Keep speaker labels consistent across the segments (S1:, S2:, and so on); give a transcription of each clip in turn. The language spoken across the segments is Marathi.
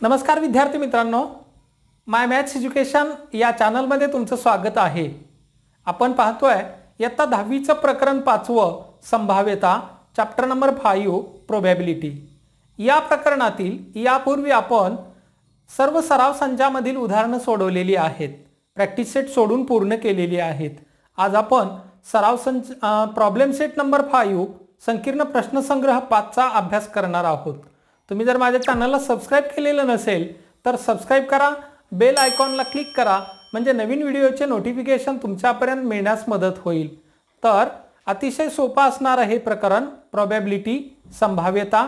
S1: नमस्कार विद्यार्थी मित्रांनो, माय मॅथ्स एज्युकेशन या चॅनलमध्ये तुमचं स्वागत आहे। आपण पाहतोय इयत्ता 10वीचं प्रकरण 5वं संभाव्यता चॅप्टर नंबर 5 प्रोबॅबिलिटी। या प्रकरणातील यापूर्वी आपण सर्व सराव संचामधील उदाहरणे सोडवलेली आहेत, प्रॅक्टिस सेट सोडून पूर्ण केलेली आहेत। आज आपण सराव संच प्रॉब्लेम सेट नंबर 5 संकीर्ण प्रश्नसंग्रह 5 चा अभ्यास करणार आहोत। तुम्ही जर माझ्या चॅनलला सबस्क्राइब केलेलं नसेल तर सबस्क्राइब करा, बेल आयकॉनला क्लिक करा, म्हणजे नवीन व्हिडिओचे नोटिफिकेशन तुमच्यापर्यंत मिळण्यास मदत होईल। तर अतिशय सोपा असणार आहे प्रकरण प्रोबॅबिलिटी संभाव्यता।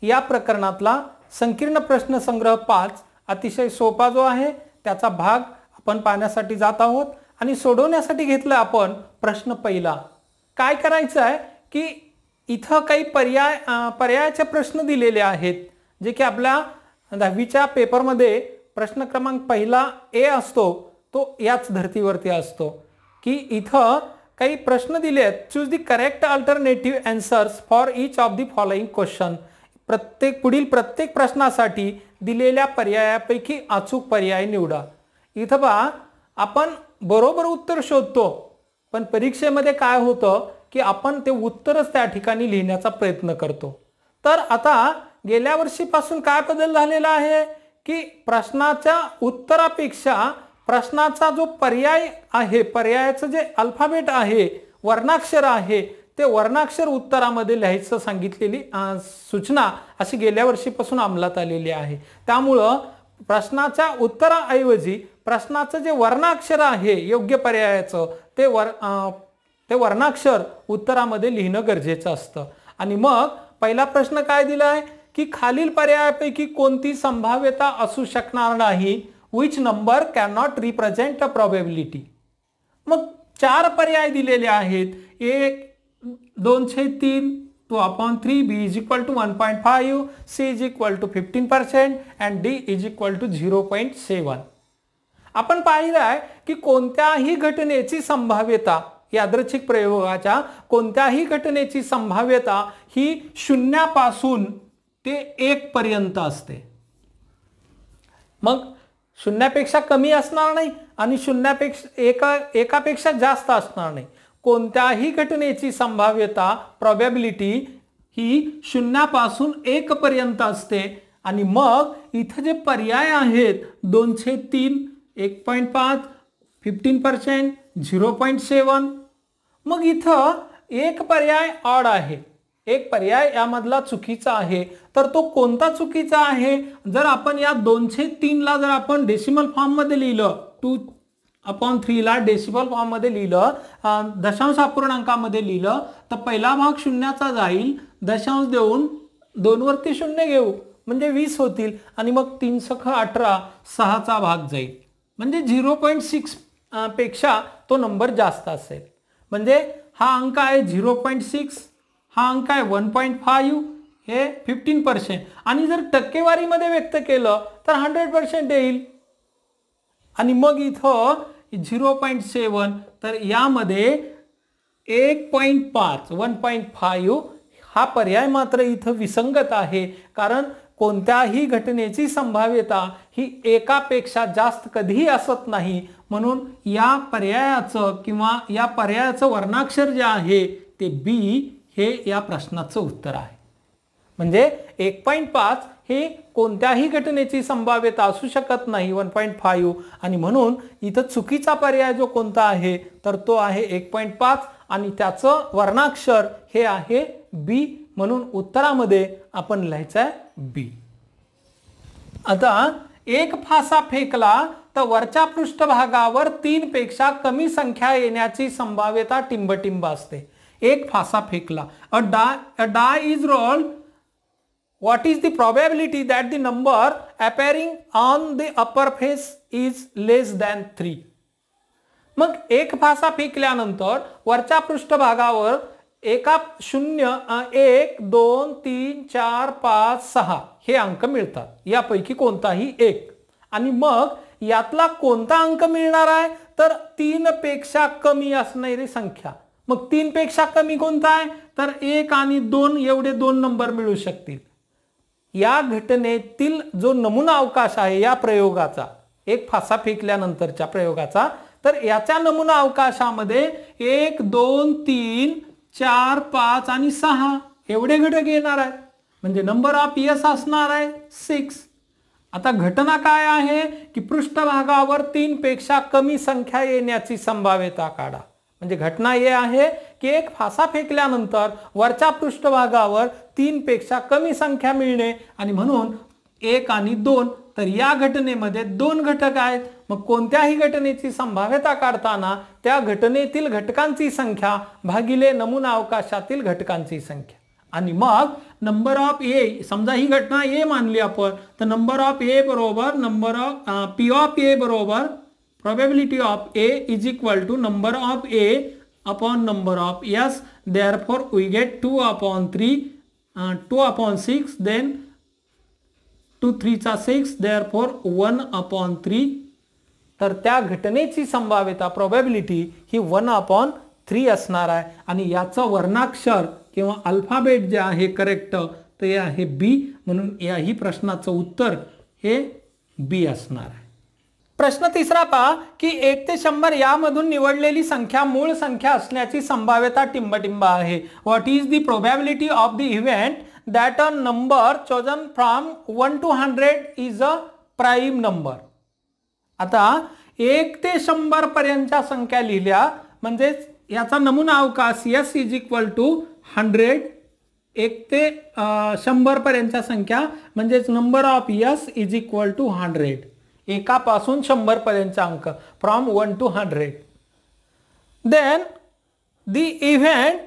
S1: या प्रकरणातला संकीर्ण प्रश्नसंग्रह 5 अतिशय सोपा जो आहे त्याचा भाग आपण पाहण्यासाठी जात आहोत आणि सोडवण्यासाठी घेतलं आपण प्रश्न पहिला। काय करायचं आहे की इथं काही पर्यायाचे प्रश्न दिलेले आहेत, जे की आपल्या 10वीच्या पेपरमध्ये प्रश्न क्रमांक पहिला ए असतो तो याच धर्तीवरती असतो की इथं काही प्रश्न दिले आहेत। Choose the correct alternative answers for each of the following question. पुढील प्रत्येक प्रश्नासाठी दिलेल्या पर्यायापैकी अचूक पर्याय निवडा। इथं पहा, आपण बरोबर उत्तर शोधतो, पण परीक्षेमध्ये काय होतं की आपण ते उत्तरच त्या ठिकाणी लिहिण्याचा प्रयत्न करतो। तर आता गेल्या वर्षीपासून काय बदल झालेला आहे की प्रश्नाच्या उत्तरापेक्षा प्रश्नाचा जो पर्याय आहे, पर्यायाचं जे अल्फाबेट आहे, वर्णाक्षर आहे, ते वर्णाक्षर उत्तरामध्ये लिहायचं सांगितलेली सूचना अशी गेल्या वर्षीपासून अंमलात आलेली आहे। त्यामुळं प्रश्नाच्या उत्तराऐवजी प्रश्नाचं जे वर्णाक्षर आहे योग्य पर्यायाचं ते वर्णाक्षर उत्तरामध्ये लिहिणं गरजेचं असतं। आणि मग पहिला प्रश्न काय दिलाय की खालील पर्यायापैकी कोणती संभाव्यता असू शकणार नाही, which number cannot represent a probability। मग 4 पर्याय दिलेले आहेत, 1 2/3 2/3, b is equal to 1.5, c is equal to 15% and d is equal to 0.7। आपण पाहिलं आहे की कोणत्याही घटनेची संभाव्यता, यादृच्छिक प्रयोगाच्या कोणत्याही घटनेची संभाव्यता ही 0 पासून ते 1 पर्यंत असते। मग 0 पेक्षा कमी असणार नाही आणि 0 पेक्षा एकापेक्षा जास्त असणार नाही। कोणत्याही घटनेची संभाव्यता प्रोबॅबिलिटी ही 0 पासून 1 पर्यंत असते। आणि मग इथे जे पर्याय आहेत 2/3, 1.5, 15%, 0.7, मग इथं एक पर्याय ऑड आहे, एक पर्याय यामधला चुकीचा आहे। तर तो कोणता चुकीचा आहे? जर आपण या 2/3 ला जर आपण डेसिमल फॉर्म मध्ये लिहिलं, 2/3 ला डेसिमल फॉर्म मध्ये लिहिलं, दशांश अपूर्णांकामध्ये लिहिलं, तर पहिला भाग शून्याचा जाईल, दशांश देऊन 2 वरती 0 घेऊ म्हणजे 20 होतील आणि मग 3 सख 18, 6 चा भाग जाईल, म्हणजे 0.6 पेक्षा तो नंबर जास्त असेल। म्हणजे हा अंक आहे 0.6, हा अंक आहे 1.5, हे 15%, आणि जर टक्केवारीमध्ये व्यक्त केलं तर 100% येईल। आणि मग इथं 0.7, तर यामध्ये 1.5 1.5 हा पर्याय मात्र इथं विसंगत आहे, कारण कोणत्याही घटनेची संभाव्यता ही एकापेक्षा जास्त कधीही असत नाही। म्हणून या पर्यायाचं किंवा या पर्यायाचं वर्णाक्षर जे आहे ते बी हे या प्रश्नाचं उत्तर आहे। म्हणजे 1.5 हे कोणत्याही घटनेची संभाव्यता असू शकत नाही, 1.5, आणि म्हणून इथं चुकीचा पर्याय जो कोणता आहे तर तो आहे 1.5 आणि त्याचं वर्णाक्षर हे आहे बी। म्हणून उत्तरामध्ये आपण लिहायचं आहे बी। आता एक फासा फेकला तर वरच्या पृष्ठभागावर 3 पेक्षा कमी संख्या येण्याची संभाव्यता टिंबटिंब असते। एक फासा फेकला, a die is rolled, what is the probability that the number appearing on the upper face is less than 3। मग एक फासा फेकल्यानंतर वरच्या पृष्ठभागावर 1 1 2 3 4 5 6 हे अंक मिळतात, यापैकी कोणताही एक। आणि मग यातला कोणता अंक मिळणार आहे तर 3 पेक्षा कमी असणारी संख्या। मग 3 पेक्षा कमी कोणता आहे तर 1 आणि 2 एवढे 2 नंबर मिळू शकतील। या घटनेतील जो नमुना अवकाश आहे या प्रयोगाचा, एक फासा फेकल्यानंतरच्या प्रयोगाचा, तर याच्या नमुना अवकाशामध्ये 1 2 3 4 5 आणि 6 एवढे घटक येणार आहेत. म्हणजे नंबर ऑफ यस असणार आहे 6. आता घटना काय आहे की पृष्ठभागावर 3 पेक्षा कमी संख्या येण्याची संभाव्यता काढा. म्हणजे घटना हे आहे की एक फासा फेकल्यानंतर वरच्या पृष्ठभागावर 3 पेक्षा कमी संख्या मिळणे आणि म्हणून 1 आणि 2. तर या घटनेमध्ये 2 घटक आहेत. मग कोणत्याही घटनेची संभाव्यता काढताना त्या घटनेतील घटकांची संख्या भागिले नमुना अवकाशातील घटकांची संख्या आणि मग नंबर ऑफ ए, समजा ही घटना ए मानली आपण, तर नंबर ऑफ ए बरोबर नंबर ऑफ पी ऑफ ए बरोबर probability of A is equal to number of A upon number of S. Therefore, we get 2 upon 3, 2 upon 6, then 2 3 6, therefore 1 upon 3. तर त्या घटनेची संभाव्यता प्रोबॅबिलिटी ही 1 upon 3 असणार आहे आणि याचं वर्णाक्षर किंवा अल्फाबेट जे आहे करेक्ट ते आहे बी. म्हणून याही प्रश्नाचं उत्तर हे बी असणार आहे. प्रश्न तिसरा पहा की 1 ते 100 यामधून निवडलेली संख्या मूळ संख्या असण्याची संभाव्यता टिंबटिंब आहे. What is the probability of the event that a number chosen from 1 to 100 is a prime number. आता 1 ते 100 पर्यंतच्या संख्या लिहिल्या म्हणजे याचा नमुना अवकाश S इज इक्वल टू 100. 1 ते 100 पर्यंतच्या संख्या म्हणजेच number of S is equal to 100. एकापासून 100 पर्यंतचा अंक from 1 to 100. Then the event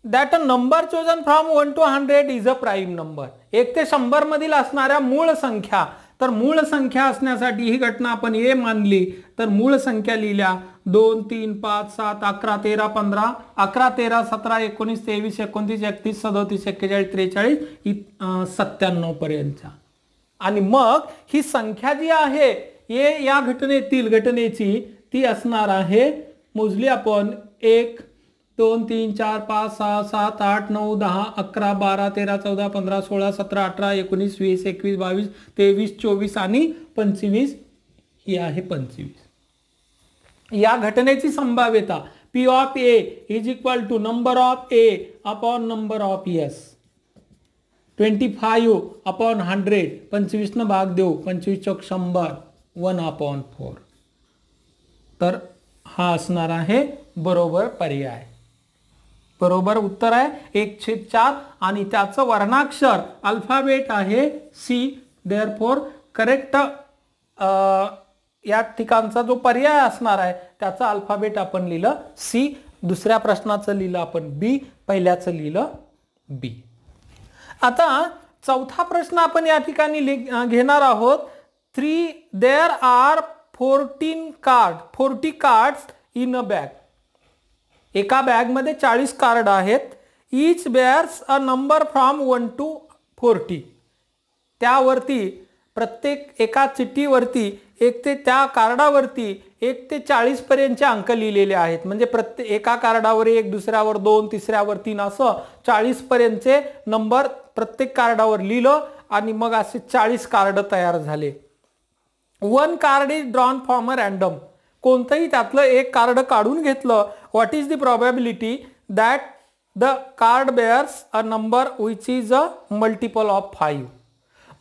S1: that a number chosen from 1 to 100 is a prime number. 1 ते 100 मधील असणाऱ्या मूळ संख्या, तर मूळ संख्या असण्यासाठी ही घटना आपण ए मानली तर मूळ संख्या लिहिल्या 2 3 5 7 11 13 15 11 13 17 19 23 29 31 37 41 43 97 पर्यंतच्या. आणि मग ही संख्या जी आहे या घटनेची ती असणार आहे, मोजली आपण 1 2 3 4 5 6 7 8 9 10 11 12 13 14 15 16 17 18 19 20 21 22 23 24 आणि 25 ही आहे 25. या घटनेची संभाव्यता P of A is equal to number of A upon number of S. 25 upon 100, 25 न भाग देऊ, 25 चौक 100, 1 अपॉन 4. तर हा असणार आहे बरोबर पर्याय. बरोबर उत्तर आहे 1/4 आणि त्याचं वर्णाक्षर अल्फाबेट आहे C. देअरफॉर करेक्ट या ठिकाणचा जो पर्याय असणार आहे त्याचा अल्फाबेट आपण लिहिलं C. दुसऱ्या प्रश्नाचं लिहिलं आपण B. पहिल्याचं लिहिलं B. आता चौथा प्रश्न आपण या ठिकाणी घेणार आहोत. There are 40 cards in a bag. एका बॅग मध्ये 40 कार्ड आहेत. Each bears a number from 1 to 40. त्यावरती प्रत्येक एका चिठ्ठीवरती त्या कार्डावरती 1 ते 40 पर्यंतचे अंक लिहिलेले आहेत. म्हणजे प्रत्येक एका कार्डावर 1, दुसऱ्यावर 2, तिसऱ्यावर 3 असं 40 पर्यंतचे नंबर प्रत्येक कार्डावर लिहिलं आणि मग असे 40 कार्ड तयार झाले. 1 card is drawn from a random. कोणतंही त्यातलं एक कार्ड काढून घेतलं. What is the probability that the card bears a number which is a multiple of 5.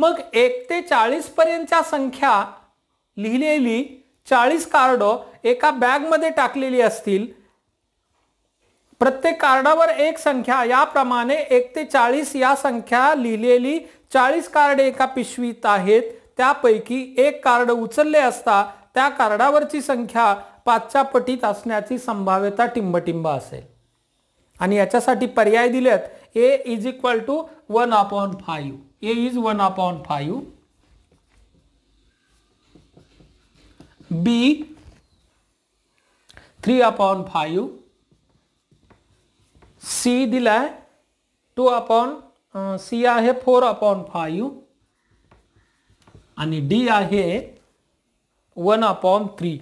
S1: मग 1 ते 40 पर्यंतच्या संख्या लिहिलेली 40 कार्ड एका बॅग मध्ये टाकलेली असतील. प्रत्येक कार्डावर एक संख्या, याप्रमाणे 1 ते 40 या संख्या लिहिलेली 40 कार्ड एका पिशवीत आहेत. त्यापैकी एक कार्ड उचलले असता त्या कार्डावरची संख्या 5च्या पटीत असण्याची संभाव्यता टिंबटिंब असेल. आणि याच्यासाठी पर्याय दिलेत A is equal to 1/5. A is 1/5. B 3/5. C दिलाय C आहे 4/5 आणि D आहे 1/3.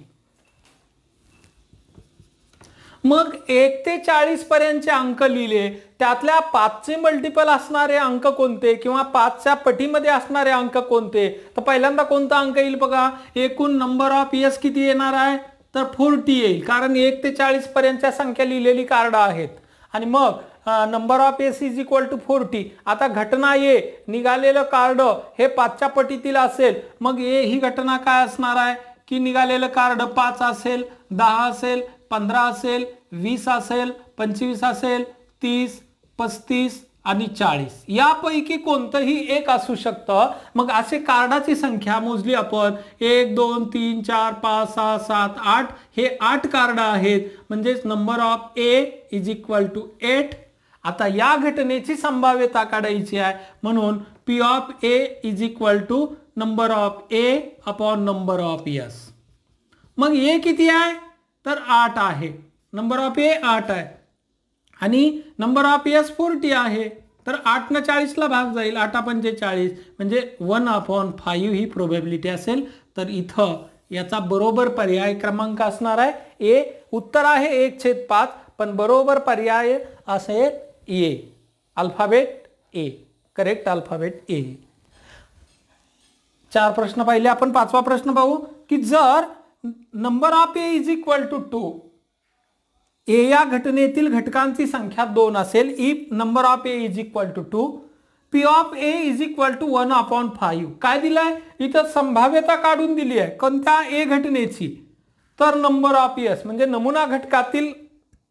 S1: मग 1 ते 40 पर्यंतचे अंक लिहिले, त्यातल्या 5चे मल्टिपल असणारे अंक कोणते किंवा 5च्या पटीमध्ये असणारे अंक कोणते? तर पहिल्यांदा कोणता अंक येईल बघा, एकूण नंबर ऑफ इयर्स किती येणार आहे, तर 40 येईल, कारण 1 ते 40 पर्यंतच्या संख्या लिहिलेली कार्ड आहेत. आणि मग number of S is equal to 40. आता घटना ए निघालेलं कार्ड हे 5च्या पटीतील असेल, मग ए ही घटना काय असणार आहे की निघालेलं कार्ड 5 असेल, 10 असेल, 15 असेल, 20 असेल, 25 असेल, 30, 35 आणि 40 यापैकी कोणतंही एक असू शकतं. मग असे कार्डाची संख्या मोजली आपण, 1 2 3 4 5 6 7 8, हे 8 कार्ड आहेत, म्हणजेच number of A is equal to 8. आता या घटनेची संभाव्यता काढायची आहे, म्हणून P of A is equal to number of A upon number of S. मग ए किती आहे, तर 8 आहे, नंबर ऑफ ए 8 आहे आणि नंबर ऑफ एस 40 आहे, तर 8 न 40 ला भाग जाईल, 8 पंचे 40, म्हणजे 1/5 ही प्रोबॅबिलिटी असेल. तर इथं याचा बरोबर पर्याय क्रमांक असणार आहे ए. उत्तर आहे 1/5, पण बरोबर पर्याय असेल A, alphabet A, correct alphabet A. 4 प्रश्न पाहिले आपण. 5वा प्रश्न पाहू की जर number of A is equal to 2, A या घटनेतील घटकांची संख्या 2 असेल, if number of A is equal to 2, P of A is equal to 1/5. काय दिलंय इथं, संभाव्यता काढून दिली आहे कोणत्या ए घटनेची, तर नंबर ऑफ एस म्हणजे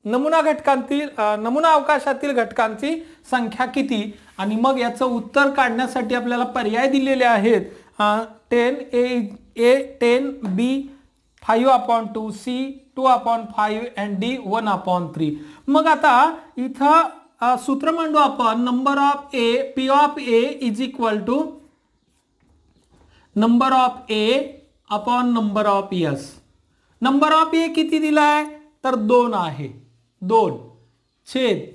S1: नमुना अवकाशातील घटकांची संख्या किती. आणि मग याचं उत्तर काढण्यासाठी आपल्याला पर्याय दिलेले आहेत, 10A 10B 5/2, C 2/5 and D 1/3. मग आता इथं सूत्र मांडू आपण, number of A, P of A is equal to number of A upon number of S. Number of A किती दिलाय, तर 2 आहे, 2 छेद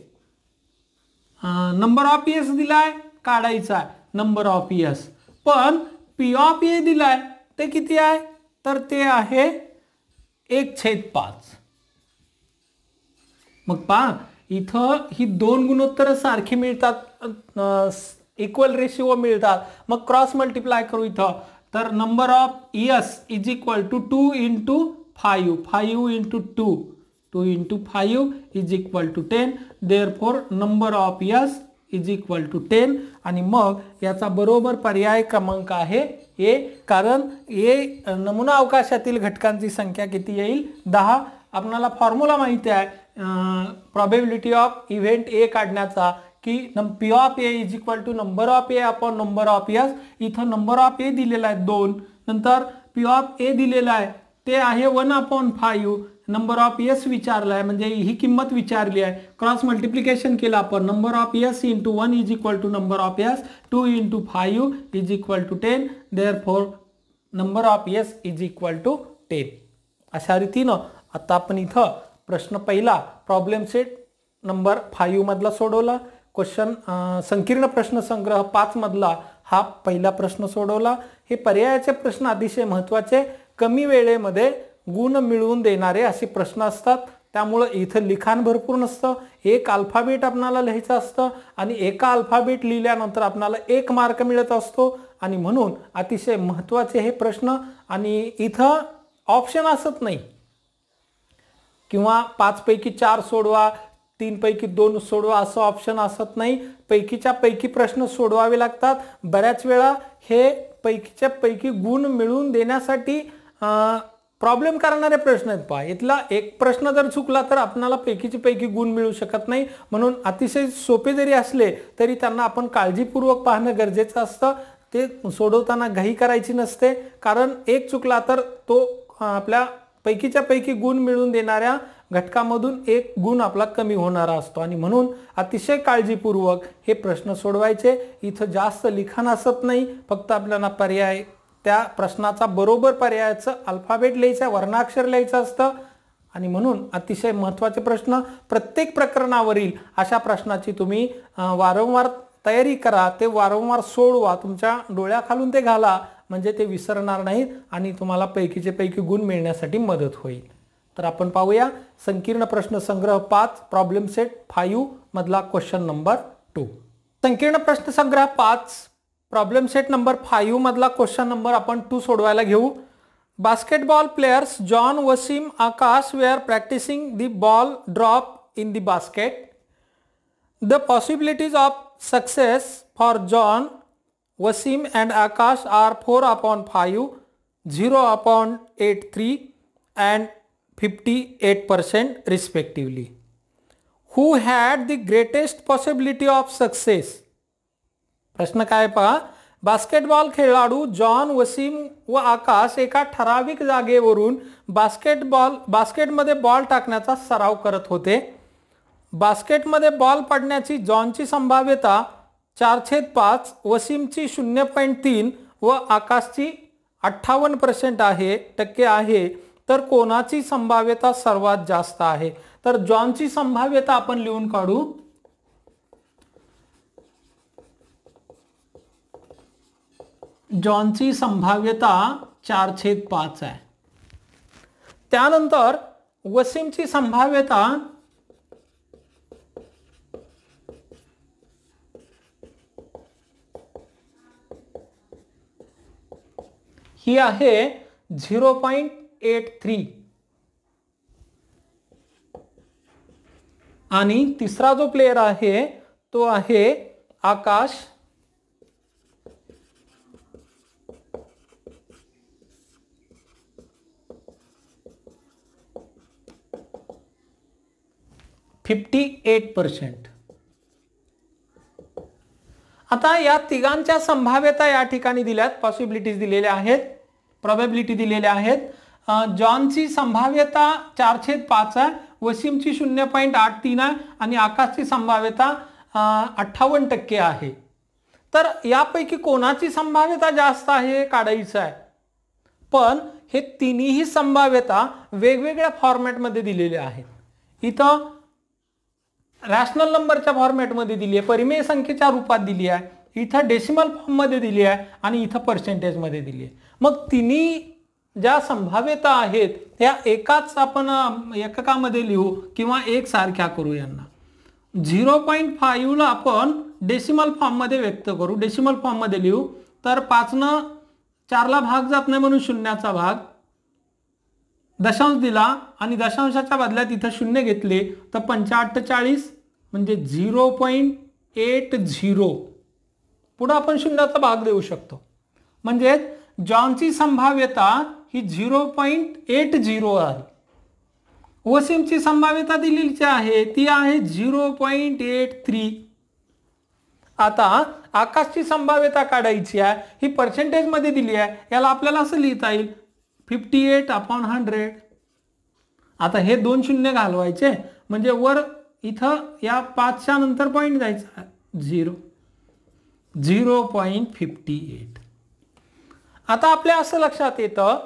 S1: नंबर ऑफ एस दिलाय, काढायचा नंबर ऑफ एस, पण पी ऑफ ए दिलाय ते किती आहे, तर ते आहे 1/5. मग पहा इथं ही 2 गुणोत्तर सारखी मिळतात, इक्वल रेशिओ मिळतात, मग क्रॉस मल्टिप्लाय करू इथं, तर number of S is equal to 2 × 5, 5 × 2, 2 × 5 is equal to 10. Therefore number of S is equal to 10. आणि मग याचा बरोबर पर्याय क्रमांक आहे ए, कारण ए नमुना अवकाशातील घटकांची संख्या किती येईल, 10. आपल्याला फॉर्म्युला माहिती आहे प्रोबॅबिलिटी ऑफ इव्हेंट ए काढण्याचा, की P of A is equal to number of A upon number of S. इथं नंबर ऑफ ए दिलेला आहे 2, नंतर पी ऑफ ए दिलेला आहे ते आहे 1/5, नंबर ऑफ एस विचारला आहे म्हणजे ही किंमत विचारली आहे, क्रॉस मल्टिप्लिकेशन केलं आपण, number of S × 1 is equal to number of S, 2 × 5 is equal to 10. Therefore number of S is equal to 10. अशा रीतीनं आता आपण इथं प्रश्न पहिला प्रॉब्लेम सेट नंबर 5 मधला सोडवला. क्वेश्चन संकीर्ण प्रश्न संग्रह 5 मधला हा पहिला प्रश्न सोडवला. हे पर्यायाचे प्रश्न अतिशय महत्त्वाचे, कमी वेळेमध्ये गुण मिळवून देणारे असे प्रश्न असतात, त्यामुळे इथं लिखाण भरपूर नसतं, एक अल्फाबेट आपल्याला लिहायचं असतं आणि एका अल्फाबेट लिहिल्यानंतर आपल्याला 1 मार्क मिळत असतो. आणि म्हणून अतिशय महत्त्वाचे हे प्रश्न. आणि इथं ऑप्शन असत नाही किंवा 5 पैकी 4 सोडवा, 3 पैकी 2 सोडवा असं ऑप्शन असत नाही, पैकीच्या पैकी प्रश्न सोडवावे लागतात. बऱ्याच वेळा हे पैकीच्या पैकी गुण मिळवून देण्यासाठी प्रॉब्लेम करणारे प्रश्न आहेत. पहा इथला एक प्रश्न जर चुकला तर आपल्याला पैकीचे पैकी गुण मिळू शकत नाही, म्हणून अतिशय सोपे जरी असले तरी त्यांना आपण काळजीपूर्वक पाहणं गरजेचं असतं. ते सोडवताना घाई करायची नसते, कारण एक चुकला तर तो आपल्या पैकीच्या पैकी गुण मिळवून देणाऱ्या घटकामधून 1 गुण आपला कमी होणारा असतो. आणि म्हणून अतिशय काळजीपूर्वक हे प्रश्न सोडवायचे. इथं जास्त लिखाण असत नाही, फक्त आपल्याला पर्याय त्या प्रश्नाचा बरोबर पर्यायाचं अल्फाबेट लिहायचं, वर्णाक्षर लिहायचं असतं. आणि म्हणून अतिशय महत्त्वाचे प्रश्न, प्रत्येक प्रकरणावरील अशा प्रश्नाची तुम्ही वारंवार तयारी करा, ते वारंवार सोडवा, तुमच्या डोळ्याखालून ते घाला, म्हणजे ते विसरणार नाहीत आणि तुम्हाला पैकीचे पैकी गुण मिळण्यासाठी मदत होईल. तर आपण पाहूया संकीर्ण प्रश्न संग्रह 5 प्रॉब्लेम सेट 5 मधला क्वेश्चन नंबर 2. संकीर्ण प्रश्न संग्रह 5 प्रॉब्लेम सेट नंबर 5 मधला क्वेश्चन नंबर आपण 2 सोडवायला घेऊ. Basketball players John Wasim Akash were practicing the ball drop in the basket. The possibilities of success for John Wasim and Akash are 4/5, 0/83 and 58% respectively. Who had the greatest possibility of success? प्रश्न काय पहा, बास्केटबॉल खेळाडू जॉन वसीम व आकाश एका ठराविक जागेवरून बास्केटमध्ये बॉल टाकण्याचा सराव करत होते. बास्केटमध्ये बॉल पडण्याची जॉनची संभाव्यता 4/5, वसीमची 0.3 व आकाशची 58% टक्के आहे. तर कोणाची संभाव्यता सर्वात जास्त आहे? तर जॉनची संभाव्यता आपण लिहून काढू. जॉनची संभाव्यता 4/5 आहे. त्यानंतर वसीमची संभाव्यता ही आहे 0.83 आणि तिसरा जो प्लेयर आहे तो आहे आकाश. %58. आता या तिघांच्या संभाव्यता या ठिकाणी दिल्यात, पॉसिबिलिटीज दिलेल्या आहेत, प्रोबॅबिलिटी दिलेल्या आहेत. जॉनची संभाव्यता 4/5 आहे, वसीमची 0.83 आहे आणि आकाशची संभाव्यता 58% आहे. तर यापैकी कोणाची संभाव्यता जास्त आहे काढायचं आहे. पण हे तिन्ही संभाव्यता वेगवेगळ्या फॉर्मॅटमध्ये दिलेल्या आहेत. इथं रॅशनल नंबरच्या फॉर्मॅटमध्ये दिली आहे, परिमेय संख्येच्या रूपात दिली आहे, इथं डेसिमल फॉर्ममध्ये दिली आहे आणि इथं पर्सेंटेजमध्ये दिली आहे. मग तिन्ही ज्या संभाव्यता आहेत त्या एकाच आपण एककामध्ये लिहू किंवा एकसारख्या करू. यांना 0.5 ला आपण डेसिमल फॉर्ममध्ये व्यक्त करू, डेसिमल फॉर्ममध्ये लिहू. तर 5 4ला भाग जात नाही म्हणून शून्याचा भाग, दशांश दिला आणि दशांशाच्या बदल्यात इथं 0 घेतले तर 45 म्हणजे 0.80. पुढे आपण शून्याचा भाग देऊ शकतो. म्हणजे जॉनची संभाव्यता ही 0.80 आहे. वसीमची संभाव्यता दिलेली आहे ती आहे 0.83. आता आकाशची संभाव्यता काढायची आहे, ही पर्सेंटेजमध्ये दिली आहे. याला आपल्याला असं लिहिता येईल 58/100. आता हे 2 शून्य घालवायचे म्हणजे वर इथं या 5च्या नंतर पॉईंट द्यायचा 0.58. आता आपल्या असं लक्षात येतं,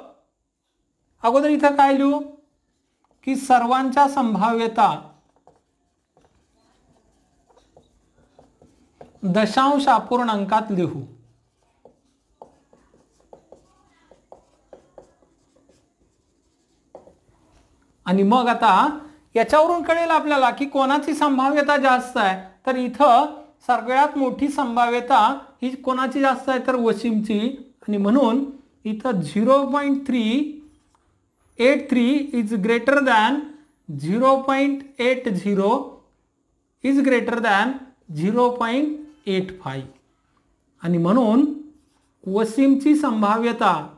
S1: अगोदर इथं काय लिहू की सर्वांच्या संभाव्यता दशांश अपूर्णांकात लिहू. आणि मग आता याच्यावरून कळेल आपल्याला की कोणाची संभाव्यता जास्त आहे. तर इथं सगळ्यात मोठी संभाव्यता ही कोणाची जास्त आहे तर वसीमची. आणि म्हणून इथं 0.383 is greater than 0.80 is greater than 0.85. आणि म्हणून वसीमची संभाव्यता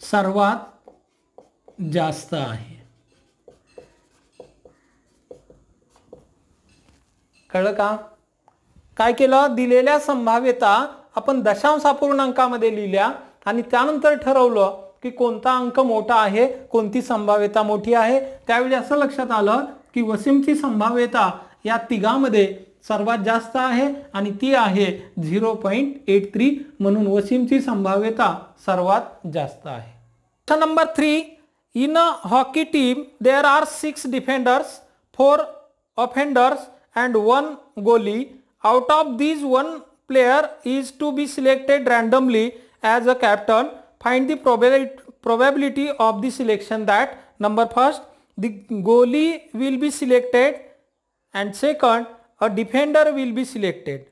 S1: सर्वात जास्त आहे. कळलं का? काय केलं, दिलेल्या संभाव्यता आपण दशांश अपूर्णांकामध्ये लिहिल्या आणि त्यानंतर ठरवलं की कोणता अंक मोठा आहे, कोणती संभाव्यता मोठी आहे. त्यावेळी असं लक्षात आलं की वसीमची संभाव्यता या तिघांमध्ये सर्वात जास्त आहे आणि ती आहे 0.83. म्हणून वसीमची संभाव्यता सर्वात जास्त आहे. Question number 3. In a hockey team there are 6 defenders, 4 offenders and 1 goalie. Out of these, one player is to be selected randomly as a captain. Find the probability of the selection. that number first, the goalie will be selected, and second, a defender will be selected.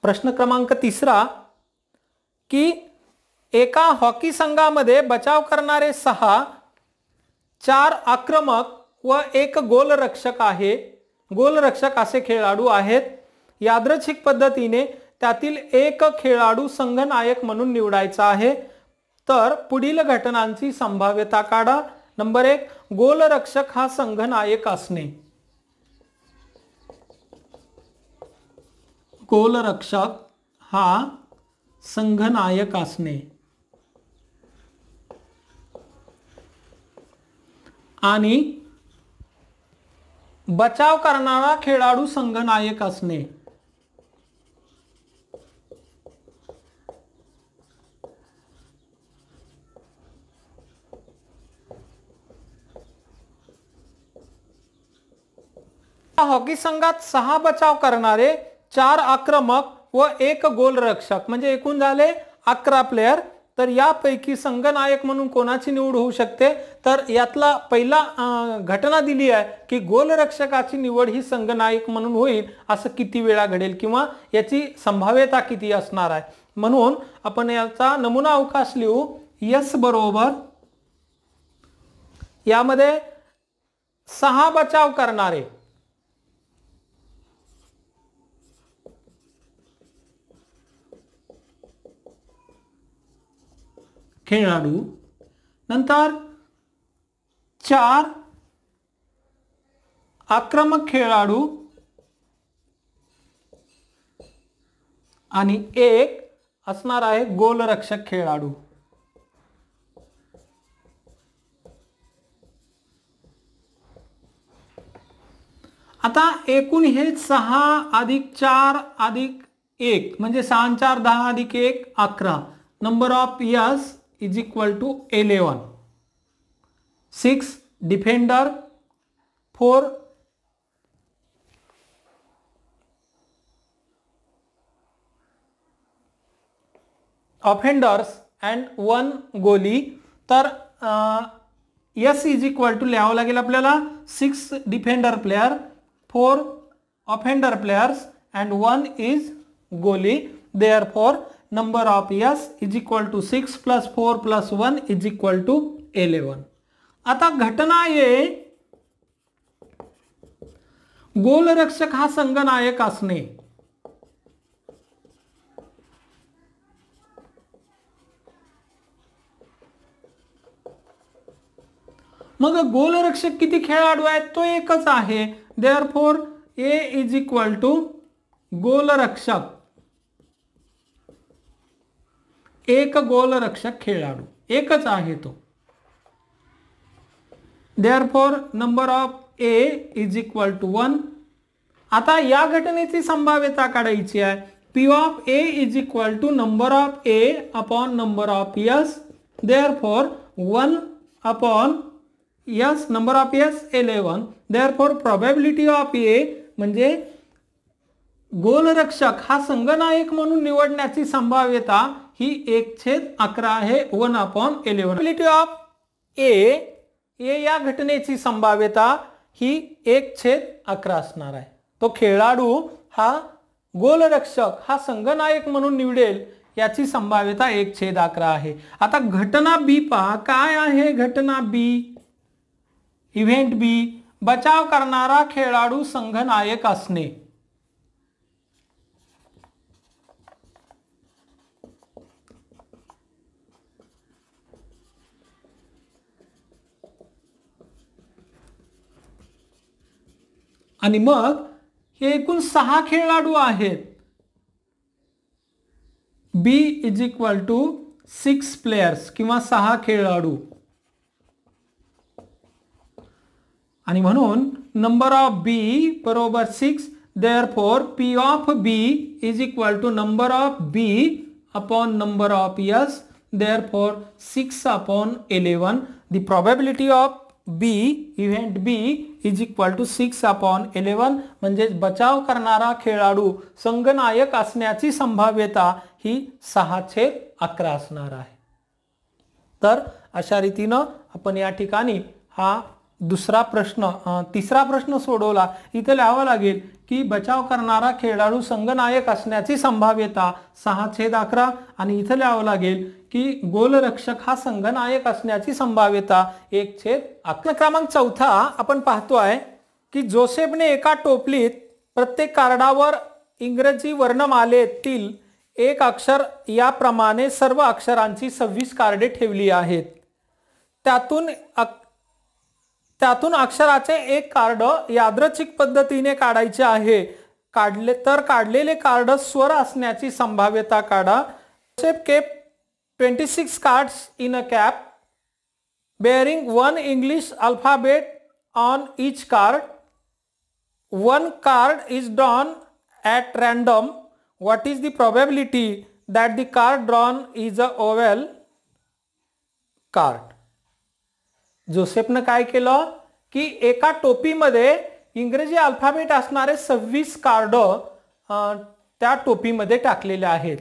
S1: प्रश्न क्रमांक तिसरा की एका हॉकी संघामध्ये बचाव करणारे 6, 4 आक्रमक व 1 गोलरक्षक आहे. गोलरक्षक असे खेळाडू आहेत. यादृच्छिक पद्धतीने त्यातील एक खेळाडू संघनायक म्हणून निवडायचा आहे. तर पुढील घटनांची संभाव्यता काढा. नंबर 1, गोलरक्षक हा संघनायक असणे. गोलरक्षक हा संघनायक असणे आणि बचाव करणारा खेळाडू संघनायक असणे. हॉकी संघात 6 बचाव करणारे, 4 आक्रमक व 1 गोलरक्षक म्हणजे एकूण झाले 11 प्लेयर. तर यापैकी संघनायक म्हणून कोणाची निवड होऊ शकते, तर यातला पहिला घटना दिली आहे की गोलरक्षकाची निवड ही संघनायक म्हणून होईल असं किती वेळा घडेल किंवा याची संभाव्यता किती असणार आहे. म्हणून आपण याचा नमुना अवकाश लिहू. यस बरोबर यामध्ये 6 बचाव करणारे, खेळाडू, नंतर 4 आक्रमक खेळाडू आणि 1 असणार आहे गोलरक्षक खेळाडू. आता एकूण हे 6 अधिक 4 अधिक 1 म्हणजे 6 आणि 4 10 अधिक 1 11. Number of yes is equal to 11. 6 defender, 4 offenders and 1 goalie. तर S is equal to लिहावं लागेल आपल्याला 6 defender player, 4 offender players and 1 is goalie. Therefore number of S is equal to 6 plus 4 plus 1 is equal to 11. आता घटना ये गोलरक्षक हा संघनायक असणे. मग गोलरक्षक किती खेळाडू आहेत, तो एकच आहे. Therefore A is equal to गोलरक्षक, एक गोलरक्षक खेळाडू एकच आहे तो. Therefore number of A is equal to 1. आता या घटनेची संभाव्यता काढायची आहे. P of A is equal to number of A upon number of S. Therefore 1 upon S, number of S 11. Therefore probability of A म्हणजे गोलरक्षक हा संघनायक म्हणून निवडण्याची संभाव्यता ही 1/11 आहे. 1 upon 11. Probability of A या घटनेची संभाव्यता ही 1/11 असणार आहे. तो खेळाडू हा गोलरक्षक हा संघनायक म्हणून निवडेल याची संभाव्यता 1/11 आहे. आता घटना बी पहा. काय आहे घटना बी? इव्हेंट बी, बचाव करणारा खेळाडू संघनायक असणे. आणि मग हे एकूण 6 खेळाडू आहेत. बी इज इक्वल टू 6 प्लेयर्स किंवा 6 खेळाडू आणि म्हणून नंबर ऑफ बी बरोबर 6. Therefore P of B is equal to number of B upon number of S. Therefore 6 upon 11. The probability of B, event B is equal to 6/11 म्हणजे बचाव करणारा खेळाडू संघनायक असण्याची संभाव्यता ही 6/11 असणार आहे. तर अशा रीतीनं आपण या ठिकाणी हा तिसरा प्रश्न सोडवला. इथे लिहावं लागेल की बचाव करणारा खेळाडू संघनायक असण्याची संभाव्यता 6/11 आणि इथे लिहावं लागेल की गोलरक्षक हा संघनायक असण्याची संभाव्यता 1/11. क्रमांक 4 आपण पाहतोय की जोसेफने एका टोपलीत प्रत्येक कार्डावर इंग्रजी वर्णमालेतील एक अक्षर याप्रमाणे सर्व अक्षरांची 26 कार्डे ठेवली आहेत. त्यातून अक्षराचे एक कार्ड यादृच्छिक पद्धतीने काढायचे आहे. काढलेले कार्ड स्वर असण्याची संभाव्यता काढा. Joseph kept 26 cards in a cap bearing one English alphabet on each card. One card is drawn at random. What is the probability that the card drawn is a oval card? जोसेफनं काय केलं की एका टोपीमध्ये इंग्रजी अल्फाबेट असणारे 26 कार्ड त्या टोपीमध्ये टाकलेले आहेत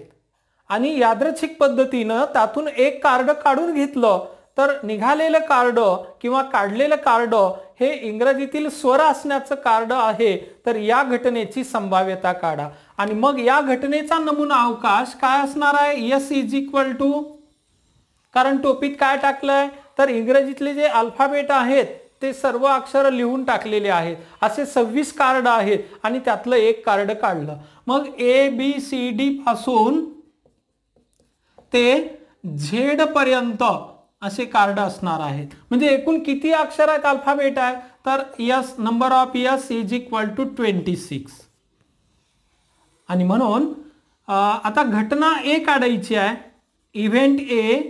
S1: आणि यादृच्छिक पद्धतीनं त्यातून एक कार्ड काढून घेतलं तर निघालेलं कार्ड किंवा काढलेलं कार्ड हे इंग्रजीतील स्वर असण्याचं कार्ड आहे. तर या घटनेची संभाव्यता काढा आणि मग या घटनेचा नमुना अवकाश काय असणार आहे. एस इज इक्वल टू, कारण टोपीत काय टाकलंय तर इंग्रजीतले जे अल्फाबेट आहेत ते सर्व अक्षर लिहून टाकलेले आहेत. असे 26 कार्ड आहेत आणि त्यातलं एक कार्ड काढलं. मग ABCD पासून ते झेड पर्यंत असे कार्ड असणार आहेत. म्हणजे एकूण किती अक्षर आहेत, अल्फाबेट आहे तर S, number of S is equal to 26. आणि म्हणून आता घटना ए काढायची आहे. इव्हेंट ए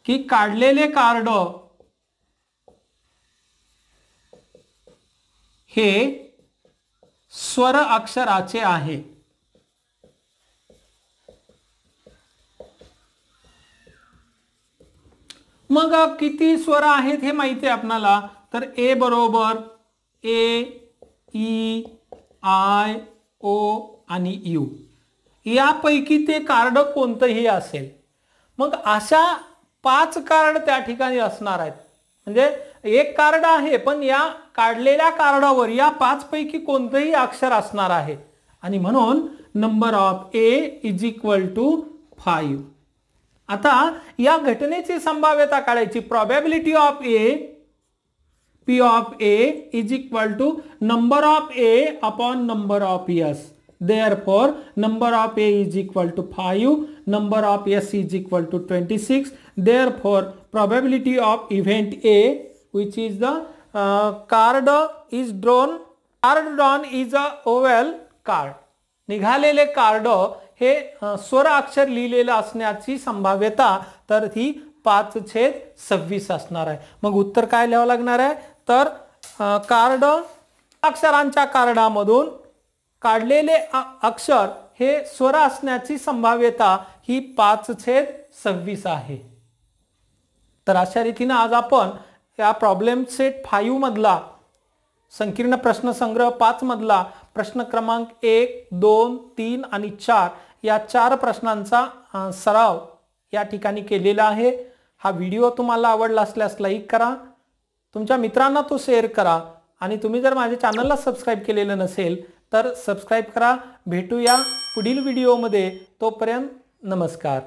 S1: की काढलेले कार्ड हे स्वर अक्षराचे आहे. मग किती स्वर आहेत हे माहिती आहे आपल्याला. तर ए बरोबर ए, ई, आय, ओ आणि यू यापैकी ते कार्ड कोणतंही असेल. मग अशा 5 कार्ड त्या ठिकाणी असणार आहेत. म्हणजे एक कार्ड आहे पण या काढलेल्या कार्डावर या 5 पैकी कोणतंही अक्षर असणार आहे आणि म्हणून number of A is equal to 5. आता या घटनेची संभाव्यता काढायची. Probability of A, P of A is equal to number of A upon number of S. Therefore, number of A is equal to 5, number of S is equal to 26. Therefore, probability of event A, which is the card is drawn, card drawn is a oval card. निघालेले कार्ड हे स्वर अक्षर लिहिलेलं असण्याची संभाव्यता तर ही 5/26 असणार आहे. मग उत्तर काय लिहावं लागणार आहे तर कार्ड अक्षरांच्या कार्डामधून काढलेले अक्षर हे स्वर असण्याची संभाव्यता ही 5/26 आहे. तर अशा रीतीने आज आपण या प्रॉब्लेम सेट 5 मधला संकीर्ण प्रश्न संग्रह 5 मधला प्रश्न क्रमांक 1, 2, 3 आणि 4 या 4 प्रश्नांचा सराव या ठिकाणी केलेला आहे. हा व्हिडिओ तुम्हाला आवडला असल्यास लाईक करा, तुमच्या मित्रांना तो शेअर करा आणि तुम्ही जर माझ्या चॅनलला सबस्क्राइब केलेलं नसेल तर सबस्क्राइब करा. भेटूया पुढील व्हिडिओमध्ये. तोपर्यंत नमस्कार.